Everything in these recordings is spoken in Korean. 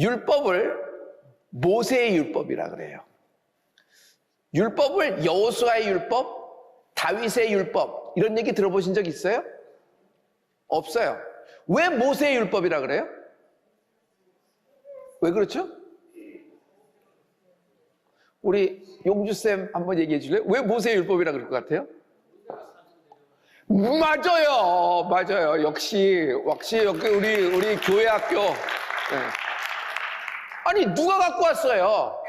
율법을 모세의 율법이라 그래요. 율법을 여호수아의 율법, 다윗의 율법 이런 얘기 들어보신 적 있어요? 없어요. 왜 모세의 율법이라 그래요? 왜 그렇죠? 우리 용주쌤 한번 얘기해 줄래요? 왜 모세의 율법이라 그럴 것 같아요? 맞아요. 역시 우리 교회 학교. 네. 아니 누가 갖고 왔어요?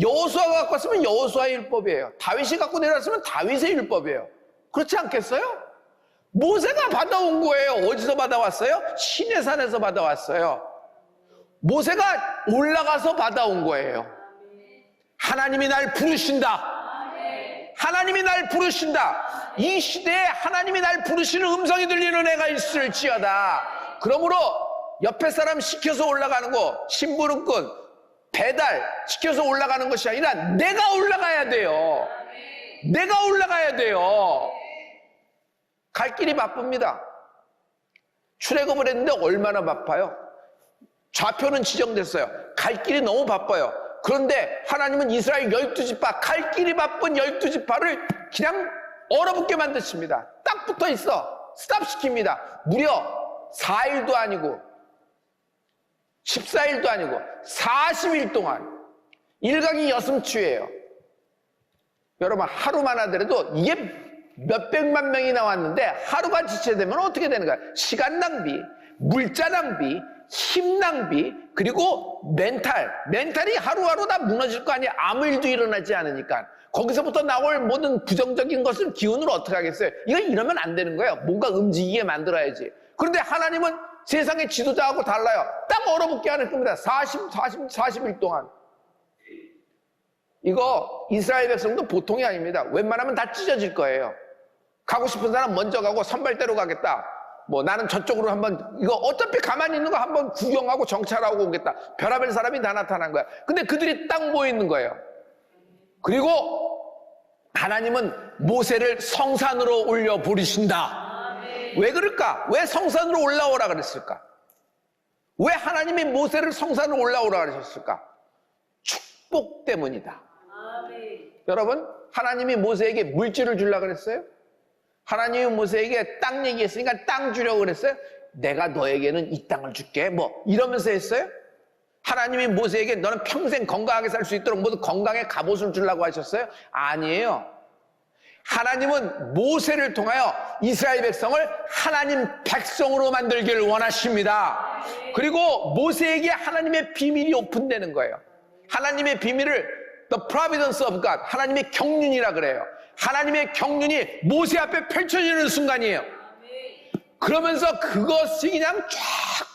여호수아가 갖고 왔으면 여호수아의 율법이에요. 다윗이 갖고 내려왔으면 다윗의 율법이에요. 그렇지 않겠어요? 모세가 받아온 거예요. 어디서 받아왔어요? 시내산에서 받아왔어요. 모세가 올라가서 받아온 거예요. 하나님이 날 부르신다. 하나님이 날 부르신다. 이 시대에 하나님이 날 부르시는 음성이 들리는 애가 있을지어다. 그러므로 옆에 사람 시켜서 올라가는 거, 심부름꾼, 배달 시켜서 올라가는 것이 아니라 내가 올라가야 돼요. 내가 올라가야 돼요. 갈 길이 바쁩니다. 출애굽을 했는데 얼마나 바빠요? 좌표는 지정됐어요. 갈 길이 너무 바빠요. 그런데 하나님은 이스라엘 12지파, 갈 길이 바쁜 12지파를 그냥 얼어붙게 만드십니다. 딱 붙어 있어. 스탑시킵니다. 무려 4일도 아니고 14일도 아니고 40일 동안 일각이 여슴추예요. 여러분 하루만 하더라도 이게 몇백만 명이 나왔는데 하루가 지체되면 어떻게 되는 거야? 시간 낭비, 물자 낭비, 힘 낭비, 그리고 멘탈이 하루하루 다 무너질 거 아니에요. 아무 일도 일어나지 않으니까. 거기서부터 나올 모든 부정적인 것은 기운을 어떻게 하겠어요? 이거 이러면 안 되는 거예요. 뭔가 움직이게 만들어야지. 그런데 하나님은 세상의 지도자하고 달라요. 딱 얼어붙게 하는 겁니다. 40일 동안. 이거 이스라엘 백성도 보통이 아닙니다. 웬만하면 다 찢어질 거예요. 가고 싶은 사람 먼저 가고 선발대로 가겠다. 뭐 나는 저쪽으로 한번, 이거 어차피 가만히 있는 거 한번 구경하고 정찰하고 오겠다. 별의별 사람이 다 나타난 거야. 근데 그들이 딱 모여 있는 거예요. 그리고 하나님은 모세를 성산으로 올려 부르신다. 왜 그럴까? 왜 성산으로 올라오라 그랬을까? 왜 하나님이 모세를 성산으로 올라오라 그러셨을까? 축복 때문이다. 여러분, 하나님이 모세에게 물질을 주려고 그랬어요? 하나님이 모세에게 땅 얘기했으니까 땅 주려고 그랬어요? 내가 너에게는 이 땅을 줄게. 뭐 이러면서 했어요? 하나님이 모세에게 너는 평생 건강하게 살 수 있도록 모두 건강의 갑옷을 주려고 하셨어요? 아니에요. 하나님은 모세를 통하여 이스라엘 백성을 하나님 백성으로 만들기를 원하십니다. 그리고 모세에게 하나님의 비밀이 오픈되는 거예요. 하나님의 비밀을 The Providence of God, 하나님의 경륜이라 그래요. 하나님의 경륜이 모세 앞에 펼쳐지는 순간이에요. 그러면서 그것이 그냥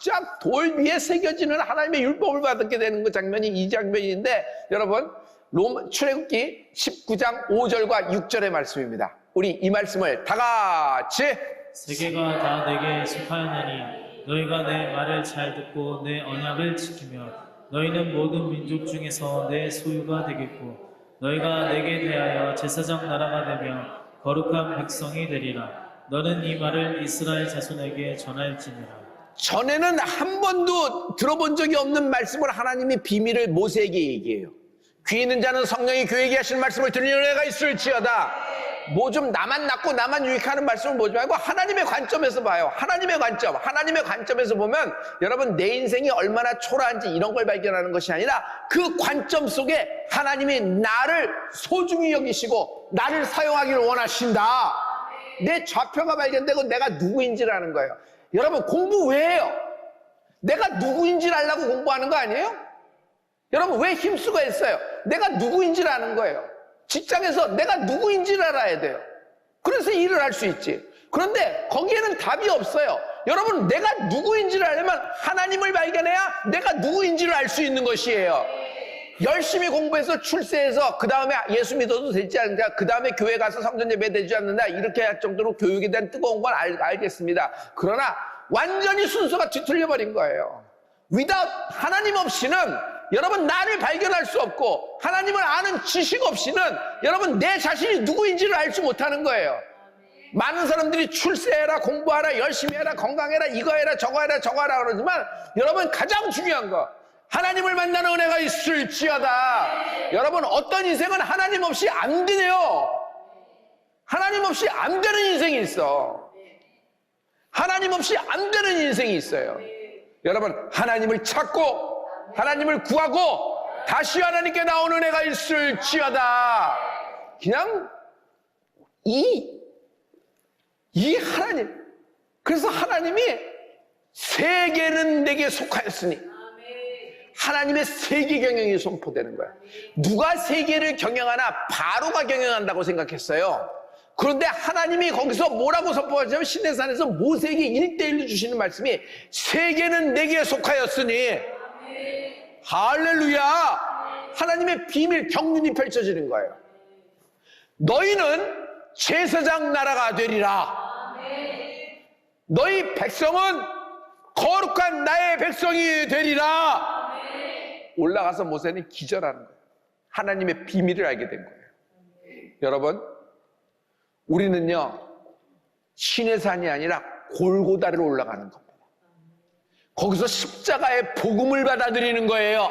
쫙쫙 돌 위에 새겨지는 하나님의 율법을 받게 되는 그 장면이 이 장면인데, 여러분 출애굽기 19장 5절과 6절의 말씀입니다. 우리 이 말씀을 다 같이. 세계가 다 내게 속하였나니 너희가 내 말을 잘 듣고 내 언약을 지키며 너희는 모든 민족 중에서 내 소유가 되겠고 너희가 내게 대하여 제사장 나라가 되며 거룩한 백성이 되리라. 너는 이 말을 이스라엘 자손에게 전할지니라. 전에는 한 번도 들어본 적이 없는 말씀을 하나님이 비밀을 모세에게 얘기해요. 귀 있는 자는 성령이 교회에게 하시는 말씀을 들리는 애가 있을지어다. 뭐 좀 나만 낫고 나만 유익하는 말씀을 보지 말고 하나님의 관점에서 봐요. 하나님의 관점에서 보면 여러분 내 인생이 얼마나 초라한지 이런 걸 발견하는 것이 아니라 그 관점 속에 하나님이 나를 소중히 여기시고 나를 사용하기를 원하신다. 내 좌표가 발견되고 내가 누구인지를 아는 거예요. 여러분 공부 왜 해요? 내가 누구인지를 알려고 공부하는 거 아니에요? 여러분 왜 힘쓰고 했어요? 내가 누구인지를 아는 거예요. 직장에서 내가 누구인지를 알아야 돼요. 그래서 일을 할 수 있지. 그런데 거기에는 답이 없어요. 여러분 내가 누구인지를 알려면 하나님을 발견해야 내가 누구인지를 알 수 있는 것이에요. 열심히 공부해서 출세해서 그 다음에 예수 믿어도 되지 않는다, 그 다음에 교회 가서 성전 예배 되지 않는다, 이렇게 할 정도로 교육에 대한 뜨거운 건 알겠습니다. 그러나 완전히 순서가 뒤틀려 버린 거예요. without 하나님 없이는 여러분 나를 발견할 수 없고 하나님을 아는 지식 없이는 여러분 내 자신이 누구인지를 알지 못하는 거예요. 많은 사람들이 출세해라, 공부하라, 열심히 해라, 건강해라, 이거 해라, 저거 해라, 저거 하라 그러지만 여러분 가장 중요한 거 하나님을 만나는 은혜가 있을지어다. 여러분, 어떤 인생은 하나님 없이 안 되네요. 하나님 없이 안 되는 인생이 있어. 하나님 없이 안 되는 인생이 있어요. 여러분, 하나님을 찾고 하나님을 구하고 다시 하나님께 나오는 은혜가 있을지어다. 그냥 이 하나님. 그래서 하나님이 세계는 내게 속하였으니 하나님의 세계 경영이 선포되는 거야. 누가 세계를 경영하나? 바로가 경영한다고 생각했어요. 그런데 하나님이 거기서 뭐라고 선포하냐면 시내산에서 모세에게 1대1로 주시는 말씀이 세계는 내게 속하였으니 할렐루야. 하나님의 비밀 경륜이 펼쳐지는 거예요. 너희는 제사장 나라가 되리라. 너희 백성은 거룩한 나의 백성이 되리라. 올라가서 모세는 기절하는 거예요. 하나님의 비밀을 알게 된 거예요. 여러분, 우리는요 시내산이 아니라 골고다로 올라가는 겁니다. 거기서 십자가의 복음을 받아들이는 거예요.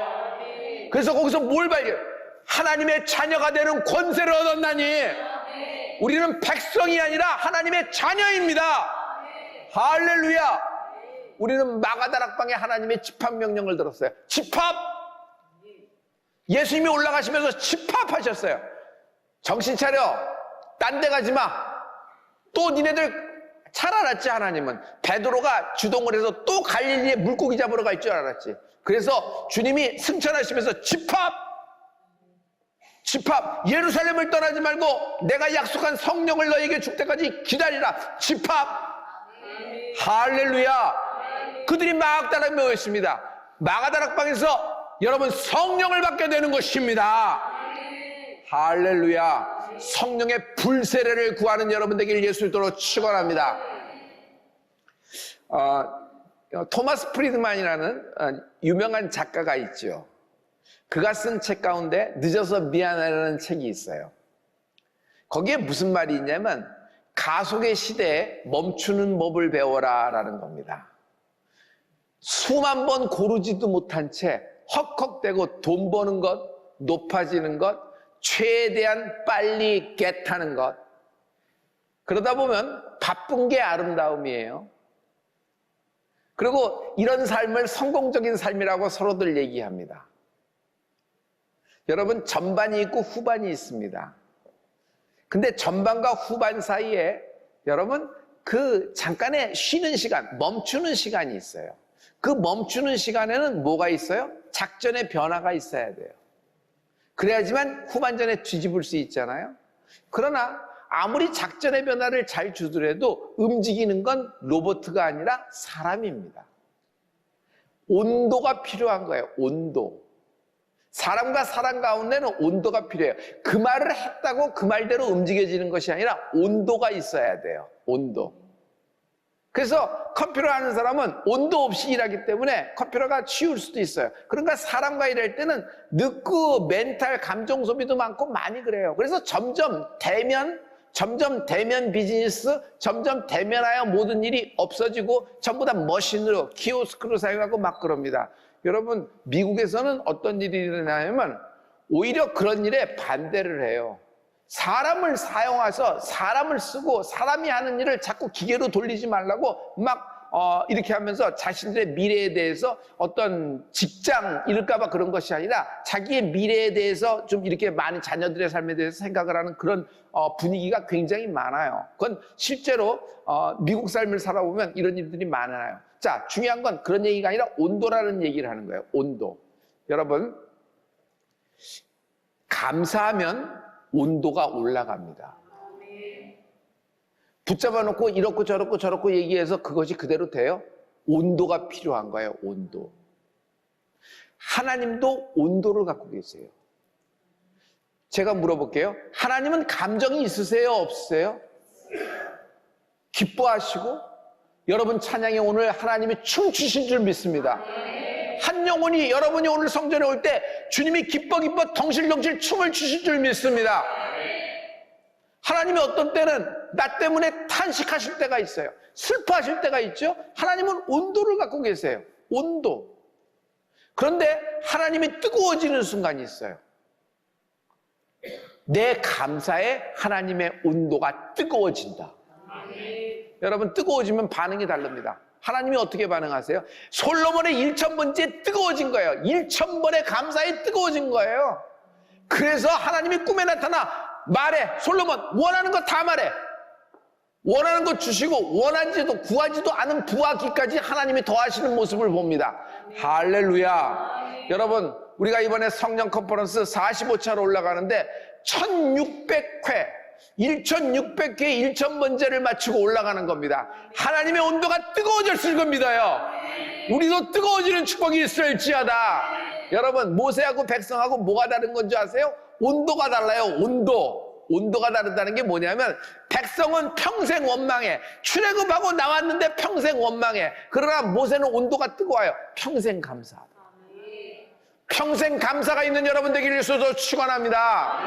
그래서 거기서 뭘 발견? 하나님의 자녀가 되는 권세를 얻었나니 우리는 백성이 아니라 하나님의 자녀입니다. 할렐루야. 우리는 마가다락방에 하나님의 집합명령을 들었어요. 집합. 예수님이 올라가시면서 집합하셨어요. 정신 차려. 딴 데 가지 마. 또 니네들 잘 알았지. 하나님은 베드로가 주동을 해서 또 갈릴리에 물고기 잡으러 갈 줄 알았지. 그래서 주님이 승천하시면서 집합. 예루살렘을 떠나지 말고 내가 약속한 성령을 너에게 줄 때까지 기다리라. 집합. 할렐루야. 그들이 마가다락방에 모였습니다. 마가다락방에서 여러분 성령을 받게 되는 것입니다. 할렐루야. 성령의 불세례를 구하는 여러분 되길 예수님으로 축원합니다. 토마스 프리드만이라는 유명한 작가가 있죠. 그가 쓴 책 가운데 늦어서 미안해라는 책이 있어요. 거기에 무슨 말이 있냐면 가속의 시대에 멈추는 법을 배워라 라는 겁니다. 수만 번 고르지도 못한 채 헉헉대고 돈 버는 것, 높아지는 것, 최대한 빨리 겟하는 것. 그러다 보면 바쁜 게 아름다움이에요. 그리고 이런 삶을 성공적인 삶이라고 서로들 얘기합니다. 여러분, 전반이 있고 후반이 있습니다. 근데 전반과 후반 사이에 여러분 그 잠깐의 쉬는 시간, 멈추는 시간이 있어요. 그 멈추는 시간에는 뭐가 있어요? 작전의 변화가 있어야 돼요. 그래야지만 후반전에 뒤집을 수 있잖아요. 그러나 아무리 작전의 변화를 잘 주더라도 움직이는 건 로봇가 아니라 사람입니다. 온도가 필요한 거예요. 온도. 사람과 사람 가운데는 온도가 필요해요. 그 말을 했다고 그 말대로 움직여지는 것이 아니라 온도가 있어야 돼요. 온도. 그래서 컴퓨터 하는 사람은 온도 없이 일하기 때문에 컴퓨터가 치울 수도 있어요. 그러니까 사람과 일할 때는 늦고 멘탈, 감정 소비도 많고 많이 그래요. 그래서 점점 대면 비즈니스, 점점 대면하여 모든 일이 없어지고 전부 다 머신으로, 키오스크로 사용하고 막 그럽니다. 여러분, 미국에서는 어떤 일이 일어나냐면 오히려 그런 일에 반대를 해요. 사람을 사용해서 사람을 쓰고 사람이 하는 일을 자꾸 기계로 돌리지 말라고 막 이렇게 하면서 자신들의 미래에 대해서 어떤 직장 잃을까 봐 그런 것이 아니라 자기의 미래에 대해서 좀 이렇게 많은 자녀들의 삶에 대해서 생각을 하는 그런 분위기가 굉장히 많아요. 그건 실제로 미국 삶을 살아보면 이런 일들이 많아요. 자, 중요한 건 그런 얘기가 아니라 온도라는 얘기를 하는 거예요. 온도. 여러분, 감사하면 온도가 올라갑니다. 붙잡아 놓고 이렇고 저렇고 얘기해서 그것이 그대로 돼요? 온도가 필요한 거예요. 온도. 하나님도 온도를 갖고 계세요. 제가 물어볼게요. 하나님은 감정이 있으세요? 없으세요? 기뻐하시고 여러분 찬양에 오늘 하나님이 춤추신 줄 믿습니다. 한 영혼이 여러분이 오늘 성전에 올 때 주님이 기뻐 덩실덩실 춤을 추실 줄 믿습니다. 하나님이 어떤 때는 나 때문에 탄식하실 때가 있어요. 슬퍼하실 때가 있죠. 하나님은 온도를 갖고 계세요. 온도. 그런데 하나님이 뜨거워지는 순간이 있어요. 내 감사에 하나님의 온도가 뜨거워진다. 여러분, 뜨거워지면 반응이 다릅니다. 하나님이 어떻게 반응하세요? 솔로몬의 1000번째 뜨거워진 거예요. 1000번의 감사에 뜨거워진 거예요. 그래서 하나님이 꿈에 나타나 말해. 솔로몬, 원하는 거 다 말해. 원하는 거 주시고 원하지도 구하지도 않은 부하기까지 하나님이 더하시는 모습을 봅니다. 할렐루야. 여러분, 우리가 이번에 성령 컨퍼런스 45차로 올라가는데 1600회 1600회 1000번째를 마치고 올라가는 겁니다. 하나님의 온도가 뜨거워졌을 겁니다요. 우리도 뜨거워지는 축복이 있을지어다. 여러분, 모세하고 백성하고 뭐가 다른 건지 아세요? 온도가 달라요. 온도가 다르다는 게 뭐냐면, 백성은 평생 원망해. 출애굽하고 나왔는데 평생 원망해. 그러나 모세는 온도가 뜨거워요. 평생 감사하다. 평생 감사가 있는 여러분 되기를 위해서 축원합니다.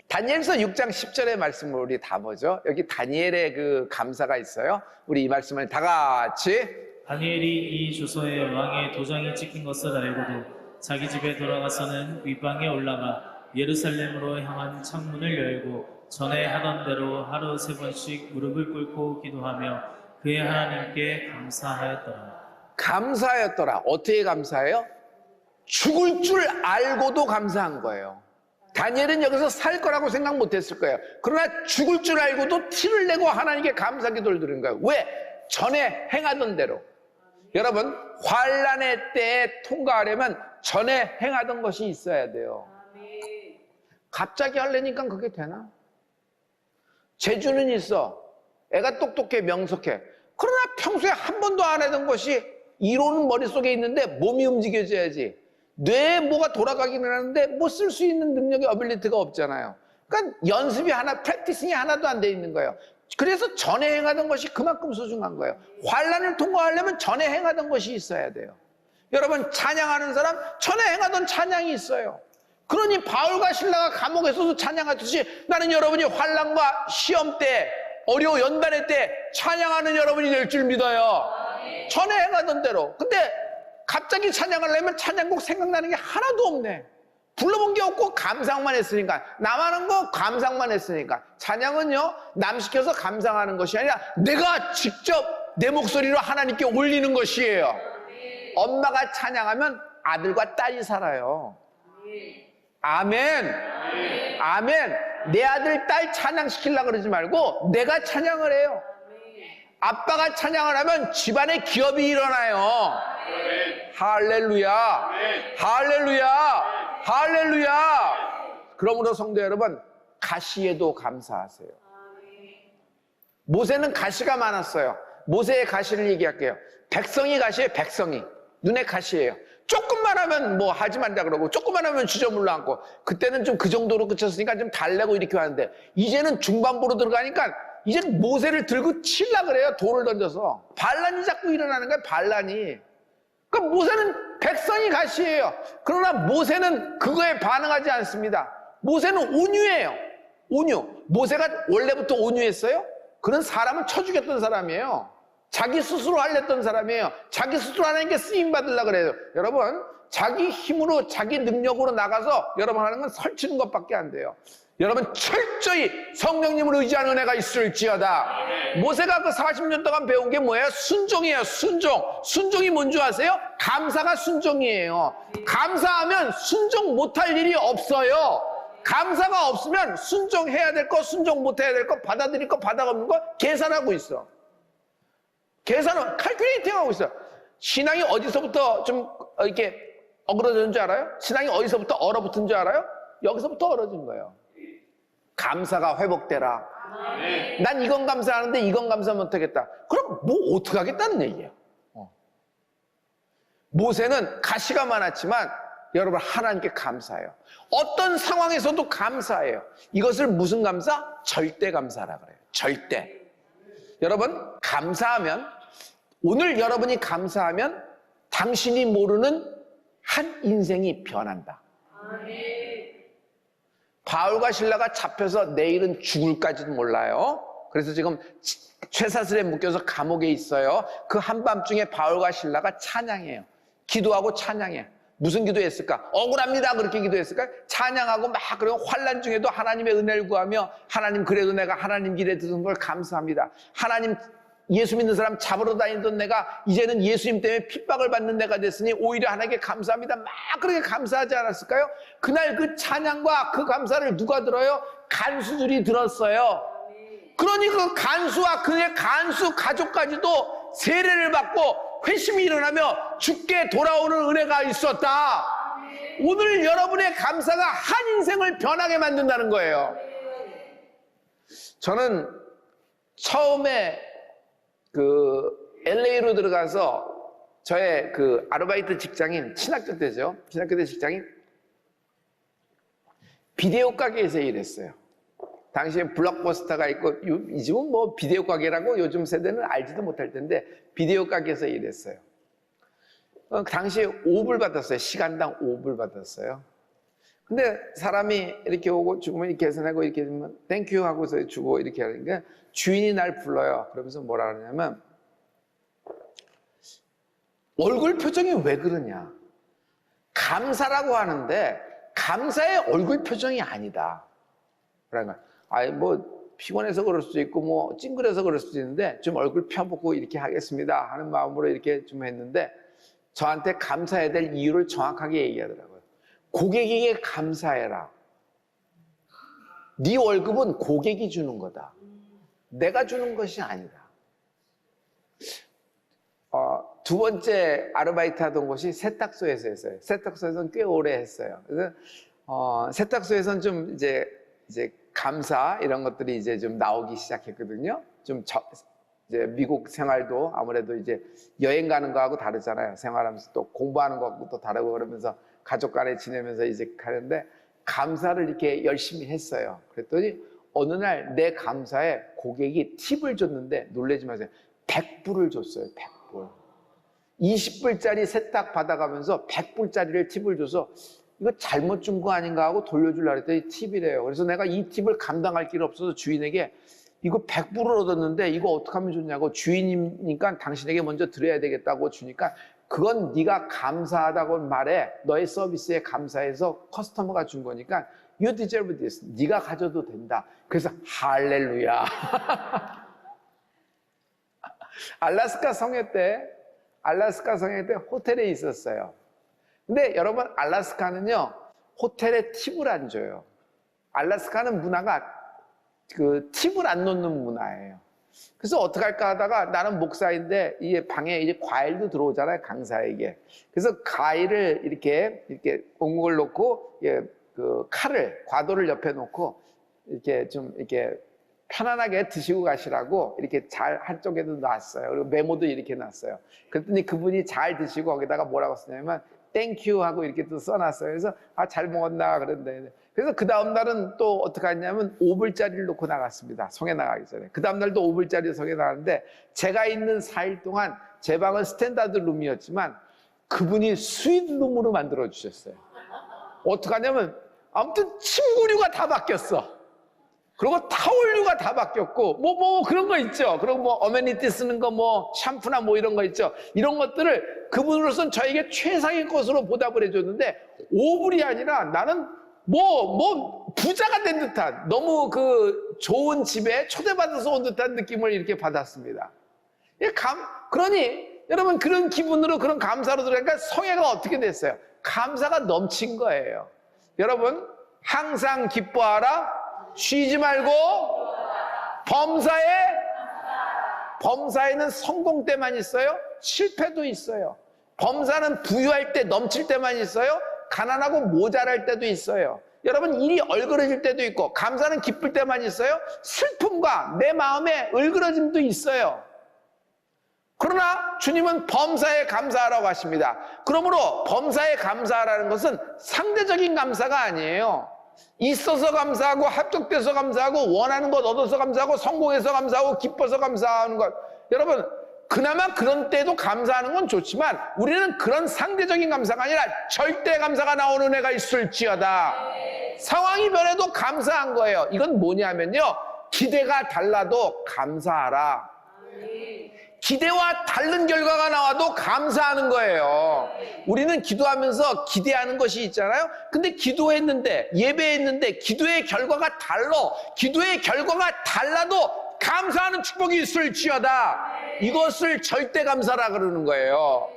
다니엘서 6장 10절의 말씀을 우리 다 보죠. 여기 다니엘의 그 감사가 있어요. 우리 이 말씀을 다 같이. 다니엘이 이 주소에 왕의 도장이 찍힌 것을 알고도 자기 집에 돌아가서는 윗방에 올라가 예루살렘으로 향한 창문을 열고 전에 하던 대로 하루 3번씩 무릎을 꿇고 기도하며 그의 하나님께 감사하였더라. 감사하였더라. 어떻게 감사해요? 죽을 줄 알고도 감사한 거예요. 다니엘은 여기서 살 거라고 생각 못했을 거예요. 그러나 죽을 줄 알고도 티를 내고 하나님께 감사 기도를 드린 거예요. 왜? 전에 행하던 대로. 여러분, 환난의 때에 통과하려면 전에 행하던 것이 있어야 돼요. 갑자기 하려니까 그게 되나? 재주는 있어. 애가 똑똑해, 명석해. 그러나 평소에 한 번도 안 하던 것이 이론은 머릿속에 있는데 몸이 움직여져야지. 뇌에 뭐가 돌아가기는 하는데 뭐 쓸 수 있는 능력이 어빌리티가 없잖아요. 그러니까 연습이 하나, 프랙티싱이 하나도 안 돼 있는 거예요. 그래서 전에 행하던 것이 그만큼 소중한 거예요. 환난을 통과하려면 전에 행하던 것이 있어야 돼요. 여러분, 찬양하는 사람 전에 행하던 찬양이 있어요. 그러니 바울과 신라가 감옥에서도 찬양하듯이 나는 여러분이 환난과 시험 때, 어려운 연단의 때 찬양하는 여러분이 될 줄 믿어요. 전에 행하던 대로. 근데 갑자기 찬양하려면 찬양곡 생각나는 게 하나도 없네. 불러본 게 없고 감상만 했으니까. 남하는 거 감상만 했으니까. 찬양은요, 남 시켜서 감상하는 것이 아니라 내가 직접 내 목소리로 하나님께 올리는 것이에요. 엄마가 찬양하면 아들과 딸이 살아요. 아멘. 아멘. 내 아들, 딸 찬양시키려고 그러지 말고 내가 찬양을 해요. 아빠가 찬양을 하면 집안에 기업이 일어나요. 할렐루야. 할렐루야. 할렐루야. 그러므로 성도 여러분, 가시에도 감사하세요. 모세는 가시가 많았어요. 모세의 가시를 얘기할게요. 백성이 가시예요. 백성이 눈에 가시예요. 조금만 하면 뭐 하지 말자 그러고, 조금만 하면 주저물러 앉고. 그때는 좀 그 정도로 그쳤으니까 좀 달래고 이렇게 하는데, 이제는 중반부로 들어가니까 이제 모세를 들고 칠라 그래요. 돌을 던져서. 반란이 자꾸 일어나는 거예요. 반란이. 그러니까 모세는 백성이 가시예요. 그러나 모세는 그거에 반응하지 않습니다. 모세는 온유해요. 온유. 모세가 원래부터 온유했어요? 그런 사람은 쳐 죽였던 사람이에요. 자기 스스로 하려던 사람이에요. 자기 스스로 하나님께 쓰임 받으려고 그래요. 여러분, 자기 힘으로, 자기 능력으로 나가서 여러분 하는 건 설치는 것밖에 안 돼요. 여러분, 철저히 성령님을 의지하는 은혜가 있을지어다. 모세가 그 40년 동안 배운 게 뭐예요? 순종이에요. 순종. 순종이 뭔지 아세요? 감사가 순종이에요. 감사하면 순종 못할 일이 없어요. 감사가 없으면 순종해야 될 거, 순종 못해야 될 거, 받아들일 거, 받아먹는 거 계산하고 있어. 계산은 칼큘레이팅 하고 있어. 신앙이 어디서부터 좀 이렇게 어그러졌는 줄 알아요? 신앙이 어디서부터 얼어붙은 줄 알아요? 여기서부터 얼어진 거예요. 감사가 회복되라. 난 이건 감사하는데 이건 감사 못하겠다. 그럼 뭐 어떻게 하겠다는 얘기예요. 모세는 가시가 많았지만 여러분, 하나님께 감사해요. 어떤 상황에서도 감사해요. 이것을 무슨 감사? 절대 감사라 그래요. 절대. 여러분, 감사하면, 오늘 여러분이 감사하면 당신이 모르는 한 인생이 변한다. 바울과 신라가 잡혀서 내일은 죽을까지도 몰라요. 그래서 지금 쇠사슬에 묶여서 감옥에 있어요. 그 한밤중에 바울과 신라가 찬양해요. 기도하고 찬양해. 무슨 기도했을까? 억울합니다. 그렇게 기도했을까? 찬양하고 막 그런 환난 중에도 하나님의 은혜를 구하며 하나님 그래도 내가 하나님 길에 들은 걸 감사합니다. 하나님 예수 믿는 사람 잡으러 다니던 내가 이제는 예수님 때문에 핍박을 받는 내가 됐으니 오히려 하나님께 감사합니다. 막 그렇게 감사하지 않았을까요? 그날 그 찬양과 그 감사를 누가 들어요? 간수들이 들었어요. 그러니 그 간수와 그의 간수 가족까지도 세례를 받고 회심이 일어나며 죽게 돌아오는 은혜가 있었다. 오늘 여러분의 감사가 한 인생을 변하게 만든다는 거예요. 저는 처음에 LA로 들어가서 저의 아르바이트 직장인, 신학교 때죠. 신학교 때 직장인 비디오 가게에서 일했어요. 당시에 블록버스터가 있고, 이 집은 뭐 비디오 가게라고 요즘 세대는 알지도 못할 텐데, 비디오 가게에서 일했어요. 당시에 5불 받았어요. 시간당 5불 받았어요. 근데 사람이 이렇게 오고 죽으면 이렇게 계산하고 이렇게 되면 땡큐 하고서 주고 이렇게 하니까 주인이 날 불러요. 그러면서 뭐라 그러냐면, 얼굴 표정이 왜 그러냐? 감사라고 하는데 감사의 얼굴 표정이 아니다. 그러니까 뭐 피곤해서 그럴 수도 있고 뭐 찡그려서 그럴 수도 있는데 좀 얼굴 펴보고 이렇게 하겠습니다 하는 마음으로 이렇게 좀 했는데 저한테 감사해야 될 이유를 정확하게 얘기하더라고요. 고객에게 감사해라. 네 월급은 고객이 주는 거다. 내가 주는 것이 아니다. 두 번째 아르바이트 하던 곳이 세탁소에서 했어요. 세탁소에서는 꽤 오래 했어요. 그래서 세탁소에서는 좀 이제 감사 이런 것들이 이제 좀 나오기 시작했거든요. 이제 미국 생활도 아무래도 이제 여행 가는 거하고 다르잖아요. 생활하면서 또 공부하는 거하고 또 다르고 그러면서 가족 간에 지내면서 이제 가는데 감사를 이렇게 열심히 했어요. 그랬더니 어느 날 내 감사에 고객이 팁을 줬는데 놀라지 마세요. 100불을 줬어요. 100불. 20불짜리 세탁 받아가면서 100불짜리를 팁을 줘서 이거 잘못 준 거 아닌가 하고 돌려주려고 했더니 팁이래요. 그래서 내가 이 팁을 감당할 길 없어서 주인에게 이거 100불을 얻었는데 이거 어떻게 하면 좋냐고 주인이니까 당신에게 먼저 드려야 되겠다고 주니까 그건 네가 감사하다고 말해. 너의 서비스에 감사해서 커스터머가 준 거니까 You deserve this. 네가 가져도 된다. 그래서 할렐루야. 알라스카 성회 때 호텔에 있었어요. 근데 여러분 알라스카는요 호텔에 팁을 안 줘요. 알라스카는 문화가 팁을 안 놓는 문화예요. 그래서 어떡할까 하다가 나는 목사인데 이 방에 이제 과일도 들어오잖아요, 강사에게. 그래서 과일을 이렇게 온 걸 놓고 과도를 옆에 놓고 이렇게 좀 이렇게 편안하게 드시고 가시라고 이렇게 잘 한쪽에도 놨어요. 그리고 메모도 이렇게 놨어요. 그랬더니 그분이 잘 드시고 거기다가 뭐라고 쓰냐면 땡큐 하고 이렇게 또 써놨어요. 그래서 잘 먹었나 그런데 그래서 그 다음 날은 또 어떻게 했냐면 5불짜리를 놓고 나갔습니다. 성에 나가기 전에. 그 다음 날도 5불짜리 성에 나갔는데 제가 있는 4일 동안 제 방은 스탠다드 룸이었지만 그분이 스위트 룸으로 만들어 주셨어요. 어떻게 하냐면 아무튼 침구류가 다 바뀌었어. 그리고 타올류가 다 바뀌었고 뭐 그런 거 있죠. 그리고 뭐 어메니티 쓰는 거 뭐 샴푸나 뭐 이런 거 있죠. 이런 것들을 그분으로서는 저에게 최상의 것으로 보답을 해줬는데 5불이 아니라 나는 뭐 부자가 된 듯한 너무 좋은 집에 초대받아서 온 듯한 느낌을 이렇게 받았습니다. 그러니 여러분 그런 기분으로 그런 감사로 들어가니까 성회가 어떻게 됐어요? 감사가 넘친 거예요. 여러분 항상 기뻐하라. 쉬지 말고 범사에는 성공 때만 있어요. 실패도 있어요. 범사는 부유할 때 넘칠 때만 있어요. 가난하고 모자랄 때도 있어요. 여러분 일이 얼그러질 때도 있고 감사는 기쁠 때만 있어요. 슬픔과 내 마음의 얼그러짐도 있어요. 그러나 주님은 범사에 감사하라고 하십니다. 그러므로 범사에 감사하라는 것은 상대적인 감사가 아니에요. 있어서 감사하고 합격돼서 감사하고 원하는 것 얻어서 감사하고 성공해서 감사하고 기뻐서 감사하는 것. 여러분 그나마 그런 때도 감사하는 건 좋지만 우리는 그런 상대적인 감사가 아니라 절대 감사가 나오는 애가 있을지어다. 상황이 변해도 감사한 거예요. 이건 뭐냐면요 기대가 달라도 감사하라. 기대와 다른 결과가 나와도 감사하는 거예요. 우리는 기도하면서 기대하는 것이 있잖아요. 근데 기도했는데, 예배했는데 기도의 결과가 달라. 기도의 결과가 달라도 감사하는 축복이 있을지어다. 이것을 절대 감사라 그러는 거예요.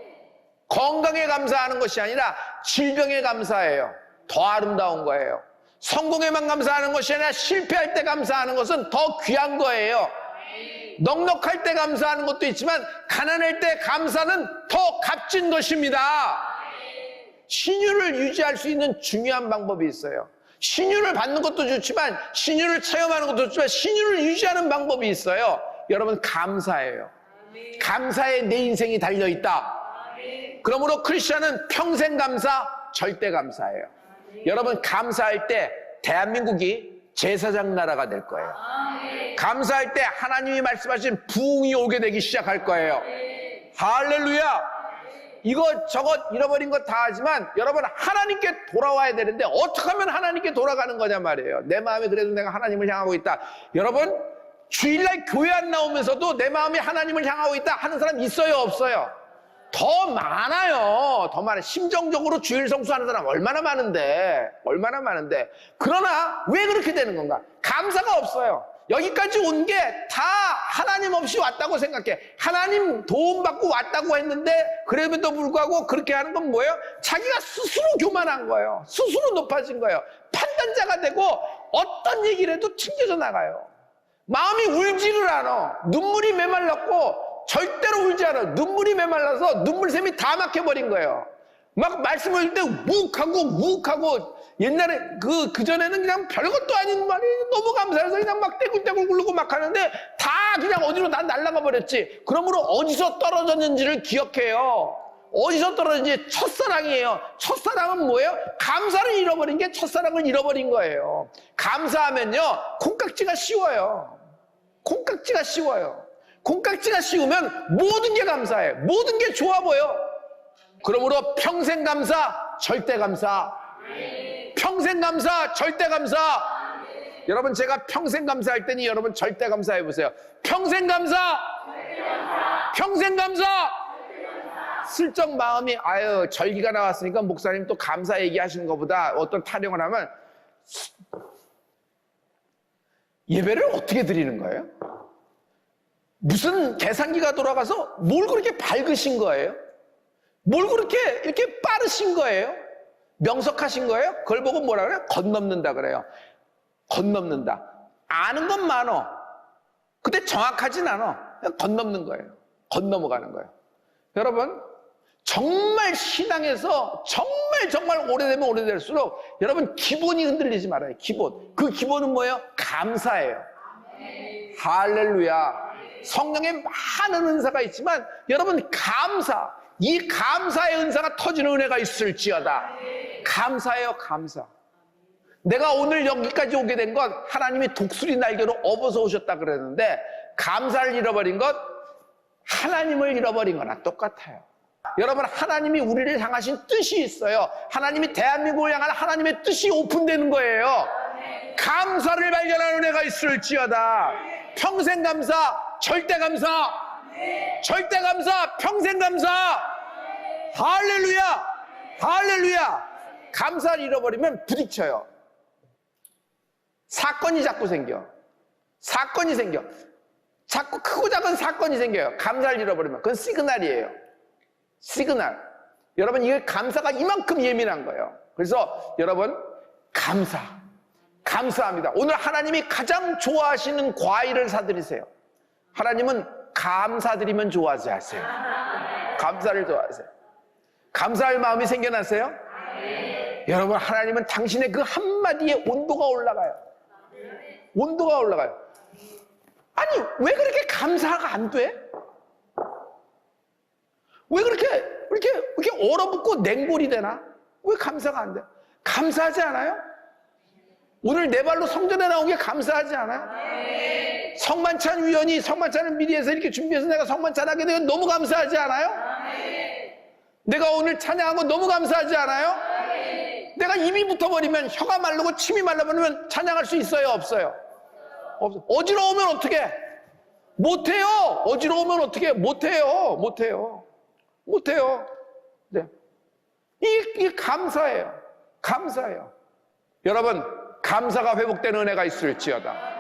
건강에 감사하는 것이 아니라 질병에 감사해요. 더 아름다운 거예요. 성공에만 감사하는 것이 아니라 실패할 때 감사하는 것은 더 귀한 거예요. 넉넉할 때 감사하는 것도 있지만 가난할 때 감사는 더 값진 것입니다. 신유를 유지할 수 있는 중요한 방법이 있어요. 신유를 받는 것도 좋지만 신유를 체험하는 것도 좋지만 신유를 유지하는 방법이 있어요. 여러분, 감사예요. 감사에 내 인생이 달려있다. 그러므로 크리스천은 평생 감사, 절대 감사예요. 여러분, 감사할 때 대한민국이 제사장 나라가 될 거예요. 감사할 때 하나님이 말씀하신 부흥이 오게 되기 시작할 거예요. 할렐루야. 이것저것 잃어버린 거 다 하지만 여러분, 하나님께 돌아와야 되는데 어떻게 하면 하나님께 돌아가는 거냐 말이에요. 내 마음이 그래도 내가 하나님을 향하고 있다. 여러분, 주일날 교회 안 나오면서도 내 마음이 하나님을 향하고 있다 하는 사람 있어요, 없어요? 더 많아요. 더 많아요. 심정적으로 주일 성수하는 사람 얼마나 많은데. 그러나 왜 그렇게 되는 건가? 감사가 없어요. 여기까지 온 게 다 하나님 없이 왔다고 생각해. 하나님 도움받고 왔다고 했는데 그럼에도 불구하고 그렇게 하는 건 뭐예요? 자기가 스스로 교만한 거예요. 스스로 높아진 거예요. 판단자가 되고 어떤 얘기를 해도 튕겨져 나가요. 마음이 울지를 않아. 눈물이 메말랐고 절대로 울지 않아. 눈물이 메말라서 눈물샘이 다 막혀버린 거예요. 막 말씀을 할 때 욱하고 옛날에 그전에는 그냥 별것도 아닌 말이 너무 감사해서 그냥 막 떼굴떼굴 굴르고 막 하는데 다 그냥 어디로 다 날아가 버렸지. 그러므로 어디서 떨어졌는지를 기억해요. 어디서 떨어졌는지. 첫사랑이에요. 첫사랑은 뭐예요? 감사를 잃어버린 게 첫사랑을 잃어버린 거예요. 감사하면요, 콩깍지가 씌워요. 콩깍지가 씌우면 모든 게 감사해. 모든 게 좋아 보여. 그러므로 평생 감사, 절대 감사. 평생 감사, 절대 감사. 여러분, 제가 평생 감사할 때니 여러분 절대 감사해 보세요. 평생 감사, 평생 감사. 슬쩍 마음이 절기가 나왔으니까 목사님 또 감사 얘기하시는 것보다 어떤 타령을 하면 예배를 어떻게 드리는 거예요? 무슨 계산기가 돌아가서 뭘 그렇게 밝으신 거예요? 뭘 그렇게 이렇게 빠르신 거예요? 명석하신 거예요? 그걸 보고 뭐라 그래요? 건넘는다 그래요. 건넘는다. 아는 건 많어. 근데 정확하진 않아. 그냥 건넘는 거예요. 건넘어가는 거예요. 여러분, 정말 신앙에서 정말 오래되면 오래될수록 여러분, 기본이 흔들리지 말아요. 기본. 그 기본은 뭐예요? 감사예요. 할렐루야. 성령에 많은 은사가 있지만 여러분, 감사. 이 감사의 은사가 터지는 은혜가 있을지어다. 감사해요, 감사. 내가 오늘 여기까지 오게 된 건 하나님이 독수리 날개로 업어서 오셨다 그랬는데 감사를 잃어버린 것, 하나님을 잃어버린 거나 똑같아요. 여러분, 하나님이 우리를 향하신 뜻이 있어요. 하나님이 대한민국을 향한 하나님의 뜻이 오픈되는 거예요. 감사를 발견하는 은혜가 있을지어다. 평생 감사, 절대 감사. 절대 감사, 평생 감사. 할렐루야. 할렐루야. 감사를 잃어버리면 부딪혀요. 사건이 자꾸 생겨. 자꾸 크고 작은 사건이 생겨요. 감사를 잃어버리면. 그건 시그널이에요. 시그널. 여러분, 이게 감사가 이만큼 예민한 거예요. 그래서 여러분, 감사합니다. 오늘 하나님이 가장 좋아하시는 과일을 사드리세요. 하나님은 감사드리면 좋아하지 않으세요. 감사를 좋아하세요. 감사할 마음이 생겨났어요? 여러분, 하나님은 당신의 그 한마디에 온도가 올라가요. 아니, 왜 그렇게 감사가 안 돼? 왜 이렇게 얼어붙고 냉골이 되나? 왜 감사가 안 돼? 감사하지 않아요? 오늘 내 발로 성전에 나온 게 감사하지 않아요? 성만찬 위원이 성만찬을 미리 해서 이렇게 준비해서 내가 성만찬하게 되면 너무 감사하지 않아요? 내가 오늘 찬양한 거 너무 감사하지 않아요? 내가 입이 붙어버리면, 혀가 마르고 침이 말라버리면 찬양할 수 있어요, 없어요? 없어요. 어지러우면 어떻게? 못해요. 어지러우면 어떻게 못해요. 못해요. 네. 이 감사예요. 감사예요. 여러분, 감사가 회복되는 은혜가 있을지어다.